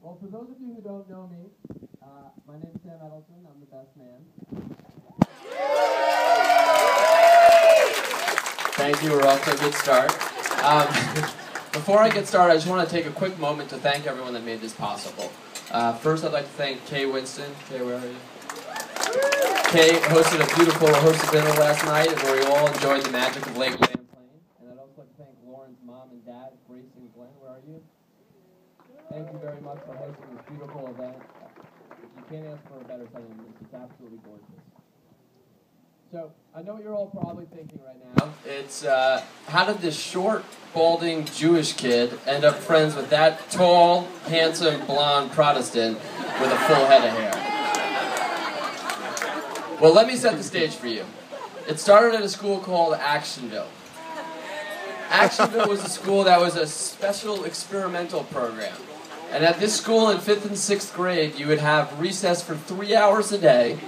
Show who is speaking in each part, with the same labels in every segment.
Speaker 1: Well, for those of you who don't know me, my name is Sam Edelson. I'm the best man. Thank you. We're off to a good start. Before I get started, I just want to take a quick moment to thank everyone that made this possible. First, I'd like to thank Kay Winston. Kay, where are you? Kay hosted a beautiful hosted dinner last night where we all enjoyed the magic of Lake Champlain. And I'd also like to thank Lauren's mom and dad, Grace and Glenn. Where are you? Thank you very much for hosting this beautiful event. You can't ask for a better setting than this. It's absolutely gorgeous. So, I know what you're all probably thinking right now. It's, how did this short, balding Jewish kid end up friends with that tall, handsome, blonde Protestant with a full head of hair? Well, let me set the stage for you. It started at a school called Actionville. Actionville was a school that was a special experimental program. And at this school in 5th and 6th grade, you would have recess for 3 hours a day,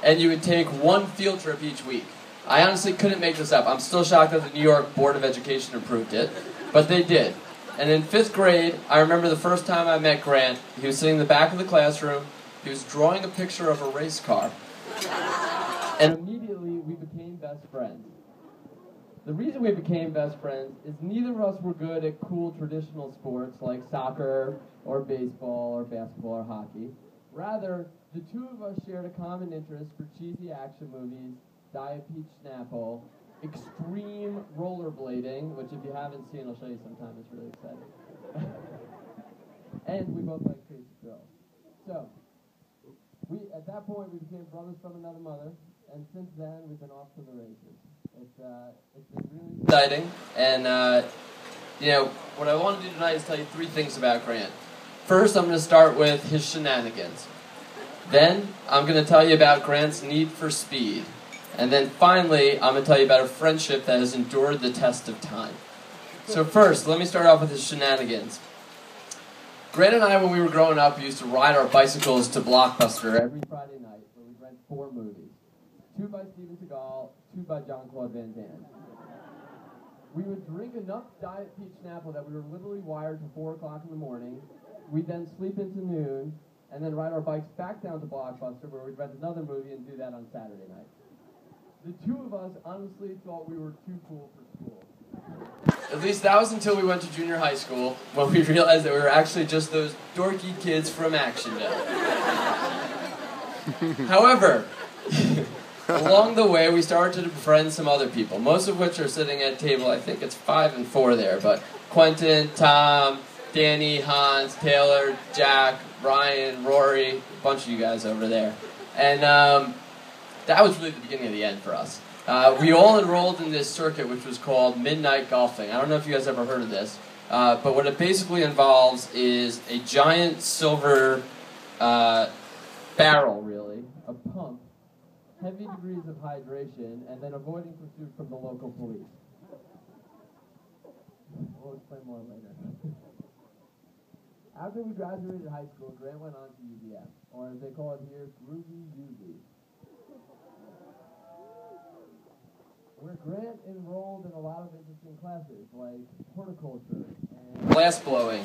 Speaker 1: and you would take one field trip each week. I honestly couldn't make this up. I'm still shocked that the New York Board of Education approved it, but they did. And in 5th grade, I remember the first time I met Grant. He was sitting in the back of the classroom. He was drawing a picture of a race car. And immediately, we became best friends. The reason we became best friends is neither of us were good at cool traditional sports like soccer or baseball or basketball or hockey. Rather, the two of us shared a common interest for cheesy action movies, Diet Peach Snapple, extreme rollerblading, which if you haven't seen, I'll show you sometime, it's really exciting. And we both like Crazy Girl. So, at that point, we became brothers from another mother, and since then, we've been off to the races. It's been really exciting, and what I want to do tonight is tell you 3 things about Grant. First, I'm going to start with his shenanigans. Then, I'm going to tell you about Grant's need for speed. And then finally, I'm going to tell you about a friendship that has endured the test of time. So first, let me start off with his shenanigans. Grant and I, when we were growing up, used to ride our bicycles to Blockbuster every Friday night, where we'd rent 4 movies. 2 by Steven Seagal, 2 by Jean-Claude Van Damme. We would drink enough Diet Peach Snapple that we were literally wired to 4 o'clock in the morning. We'd then sleep into noon, and then ride our bikes back down to Blockbuster, where we'd rent another movie and do that on Saturday night. The 2 of us honestly thought we were too cool for school. At least that was until we went to junior high school, when we realized that we were actually just those dorky kids from Actionville. However, along the way, we started to befriend some other people, most of which are sitting at table, I think it's 5 and 4 there, but Quentin, Tom, Danny, Hans, Taylor, Jack, Ryan, Rory, a bunch of you guys over there. And that was really the beginning of the end for us. We all enrolled in this circuit, which was called Midnight Golfing. I don't know if you guys ever heard of this, but what it basically involves is a giant silver barrel, really, a pump, heavy degrees of hydration, and then avoiding pursuit from the local police. We'll explain more later. After we graduated high school, Grant went on to UVM, or as they call it here, Groovy UV. Where Grant enrolled in a lot of interesting classes, like horticulture and glass blowing.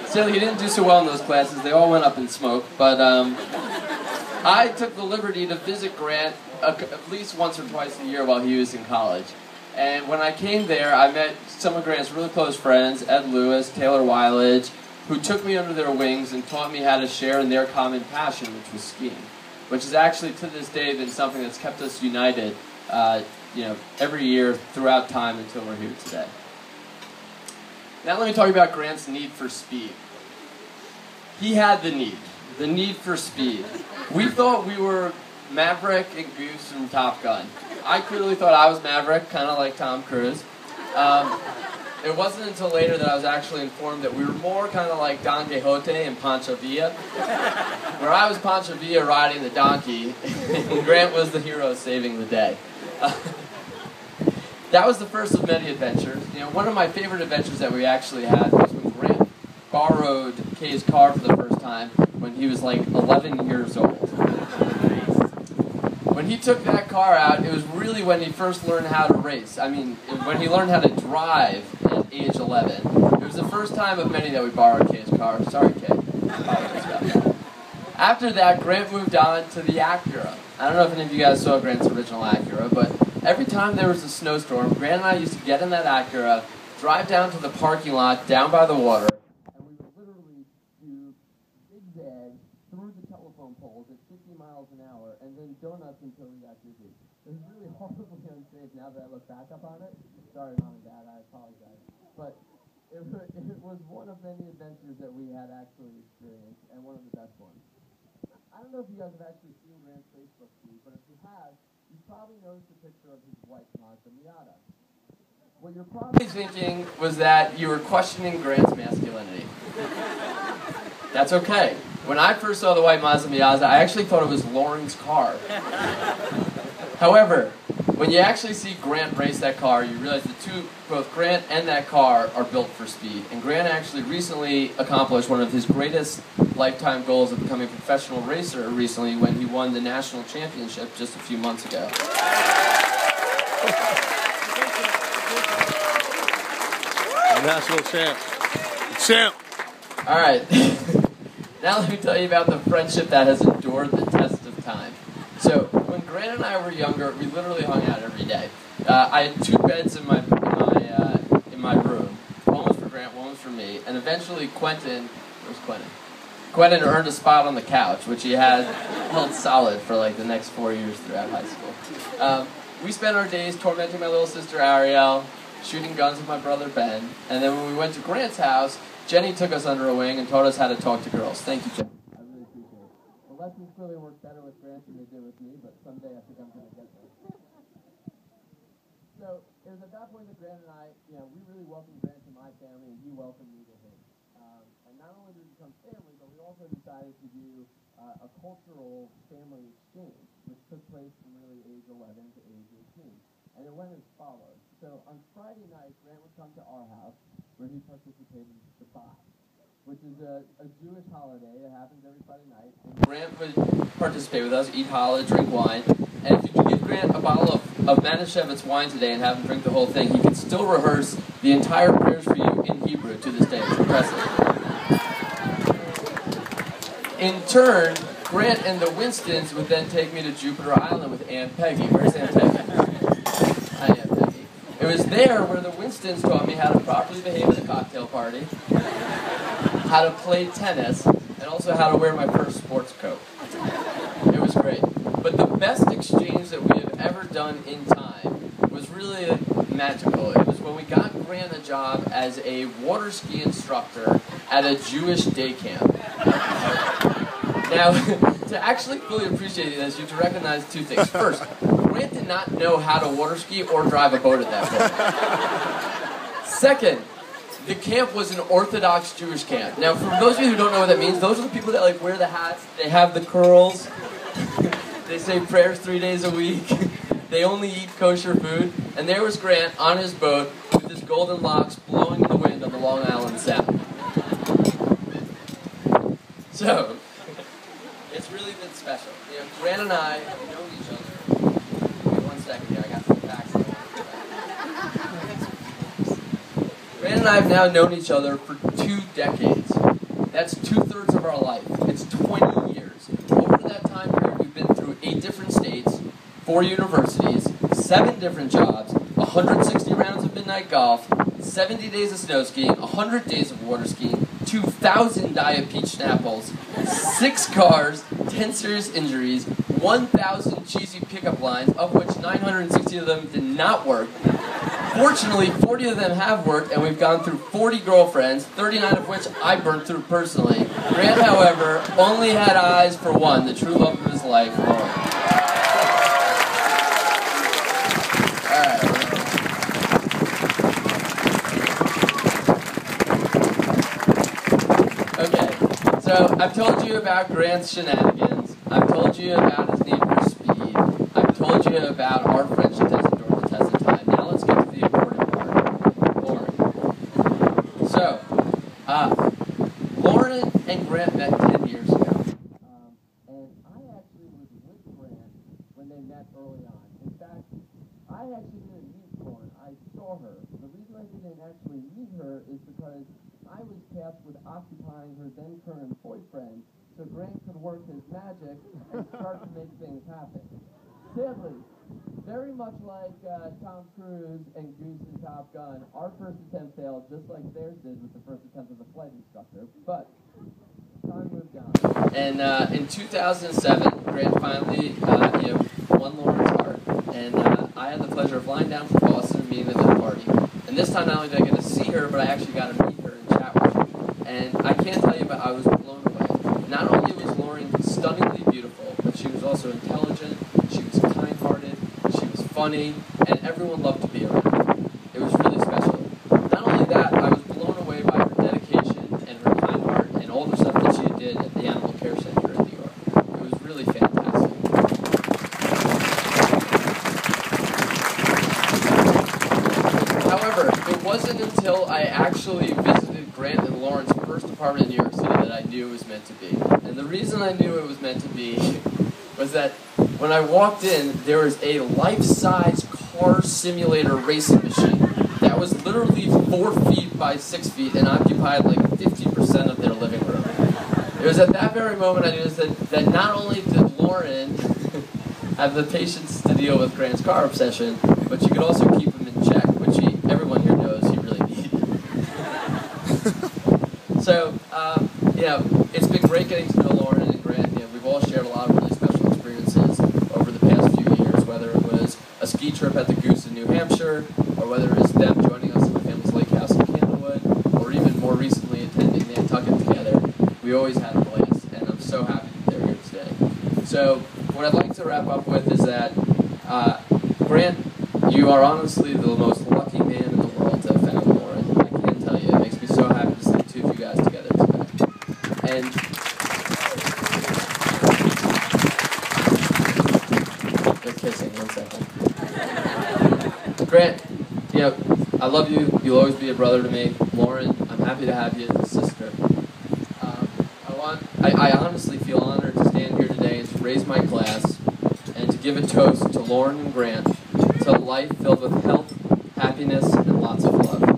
Speaker 1: Still, he didn't do so well in those classes. They all went up in smoke, but I took the liberty to visit Grant at least once or twice a year while he was in college. And when I came there, I met some of Grant's really close friends, Ed Lewis, Taylor Weilage, who took me under their wings and taught me how to share in their common passion, which was skiing, which has actually to this day been something that's kept us united every year throughout time until we're here today. Now let me talk about Grant's need for speed. He had the need for speed. We thought we were Maverick and Goose from Top Gun. I clearly thought I was Maverick, kind of like Tom Cruise. It wasn't until later that I was actually informed that we were more kind of like Don Quixote and Pancho Villa, where I was Pancho Villa riding the donkey, and Grant was the hero saving the day. That was the first of many adventures. One of my favorite adventures that we actually had was when Grant borrowed Kay's car for the first time when he was like 11 years old. When he took that car out, it was really when he first learned how to race. I mean, when he learned how to drive at age 11. It was the first first time of many that we borrowed Kay's car. Sorry, Kay. Apologies about that. After that, Grant moved on to the Acura. I don't know if any of you guys saw Grant's original Acura, but every time there was a snowstorm, Grant and I used to get in that Acura, drive down to the parking lot down by the water, and we would literally do zigzags through the telephone poles at 50 miles an hour, and then donuts until we got dizzy. It was really horribly unsafe now that I look back up on it. Sorry, Mom and Dad, I apologize. But it was one of many adventures that we had actually experienced, and one of the best ones. I don't know if you guys have actually seen Grant's Facebook feed, but if you have, you probably noticed a picture of his white Mazda Miata. What you're probably thinking was that you were questioning Grant's masculinity. That's okay. When I first saw the white Mazda Miata, I actually thought it was Lauren's car. However, when you actually see Grant race that car, you realize both Grant and that car are built for speed. And Grant actually recently accomplished one of his greatest lifetime goals of becoming a professional racer recently when he won the national championship just a few months ago.
Speaker 2: National champ. Champ!
Speaker 1: All right. Now let me tell you about the friendship that has endured the test of time. So, when Grant and I were younger, we literally hung out every day. I had 2 beds in my room. One was for Grant, one was for me. And eventually Quentin, where's Quentin? Quentin earned a spot on the couch, which he had held solid for like the next 4 years throughout high school. We spent our days tormenting my little sister Ariel, shooting guns with my brother Ben, and then when we went to Grant's house, Jenny took us under her wing and taught us how to talk to girls. Thank you, Jenny. I really appreciate it. The lessons clearly work better with Grant than they did with me, but someday I think I'm going to get there. So, it was at that point that Grant and I, we really welcomed Grant to my family, and he welcomed me to his. And not only did we become family, but we also decided to do a cultural family exchange, which took place from really age 11 to age 18. And it went as follows. So on Friday night, Grant would come to our house, where he participated in Shabbat, which is a Jewish holiday that happens every Friday night. And Grant would participate with us, eat challah, drink wine. And if you could give Grant a bottle of Manischewitz wine today and have him drink the whole thing, he could still rehearse the entire prayers for you in Hebrew to this day. It's impressive. In turn, Grant and the Winstons would then take me to Jupiter Island with Aunt Peggy. Where's Aunt Peggy? Hi, Aunt Peggy. It was there where the Winstons taught me how to properly behave at a cocktail party, how to play tennis, and also how to wear my first sports coat. It was great. But the best exchange that we have ever done in time was really magical. It was when we got Grant a job as a water ski instructor at a Jewish day camp. Now, to actually fully appreciate this, you have to recognize 2 things. First, Grant did not know how to water ski or drive a boat at that point. Second, the camp was an Orthodox Jewish camp. Now, for those of you who don't know what that means, those are the people that wear the hats, they have the curls, they say prayers 3 days a week, they only eat kosher food, and there was Grant on his boat with his golden locks blowing in the wind on the Long Island Sound. So, it's really been special. Grant and I have known each other. Wait 1 second here, I got some facts. Grant and I have now known each other for 2 decades. That's 2/3 of our life. It's 20 years. Over that time period, we've been through 8 different states, 4 universities, 7 different jobs, 160 rounds of midnight golf, 70 days of snow skiing, 100 days of water skiing, 2,000 Diet Peach Schnapples, 6 cars, 10 serious injuries, 1,000 cheesy pickup lines, of which 960 of them did not work. Fortunately, 40 of them have worked, and we've gone through 40 girlfriends, 39 of which I burnt through personally. Grant, however, only had eyes for one, the true love of his life, Lauren. So, I've told you about Grant's shenanigans, I've told you about his need for speed, I've told you about our friendship that's endured the test of time. Now let's get to the important part. Lauren. So, Lauren and Grant met 10 years ago. And I actually was with Grant when they met early on. In fact, I actually didn't meet Lauren, I saw her. The reason I didn't actually meet her is because I was tasked with occupying her then current boyfriend so Grant could work his magic and start to make things happen. Sadly, very much like Tom Cruise and Goose in Top Gun, our first attempt failed just like theirs did with the first attempt as a flight instructor, but time moved on. And in 2007, Grant finally won Lauren's heart, and I had the pleasure of flying down from Boston and meeting them at a party. And this time not only did I get to see her, but I actually got to meet her and chat with her. And I can't tell you, but I was blown away. Not only was Lauren stunningly beautiful, but she was also intelligent, she was kind-hearted, she was funny, and everyone loved to be around her. It was really special. Not only that, I was blown away by her dedication and her kind heart and all the stuff that she did at the Animal Care Center in New York. It was really fantastic. However, it wasn't until I actually visited Grant and Lauren's first apartment in New York City that I knew it was meant to be. And the reason I knew it was meant to be was that when I walked in, there was a life-size car simulator racing machine that was literally 4 feet by 6 feet and occupied like 50% of their living room. It was at that very moment I knew that not only did Lauren have the patience to deal with Grant's car obsession, but she could also keep him in check, which everyone here knows he really needed. So, it's been great getting to know Lauren and Grant. We've all shared a lot of really special experiences over the past few years, whether it was a ski trip at the Goose in New Hampshire, or whether it was them joining us at the family's lake house in Candlewood, or even more recently attending Nantucket together. We always had a blast, and I'm so happy that they're here today. So, what I'd like to wrap up with is that, Grant, you are honestly the most lucky man in the world to have found Lauren. I can't tell you. It makes me so happy to see the two of you guys together today. And they're kissing. 1 second. Grant, I love you. You'll always be a brother to me. Lauren, I'm happy to have you as a sister. I honestly feel honored to stand here today and to raise my glass and to give a toast to Lauren and Grant to a life filled with health, happiness, and lots of love.